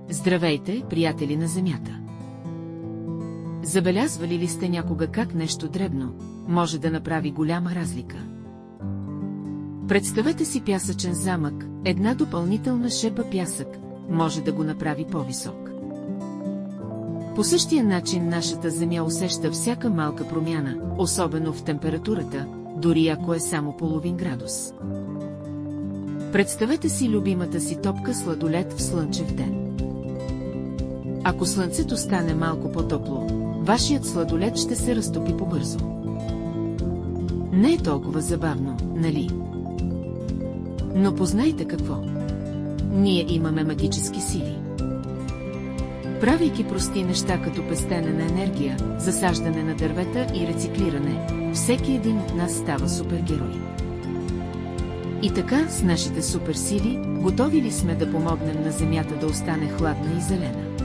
Здравейте, приятели на Земята! Забелязвали ли сте някога как нещо дребно може да направи голяма разлика? Представете си пясъчен замък, една допълнителна шепа пясък може да го направи по-висок. По същия начин нашата Земя усеща всяка малка промяна, особено в температурата, дори ако е само половин градус. Представете си любимата си топка сладолед в слънчев ден. Ако слънцето стане малко по-топло, вашият сладолед ще се разтопи по-бързо. Не е толкова забавно, нали? Но познайте какво. Ние имаме магически сили. Правейки прости неща като пестене на енергия, засаждане на дървета и рециклиране, всеки един от нас става супергерой. И така, с нашите суперсили, готови ли сме да помогнем на Земята да остане хладна и зелена?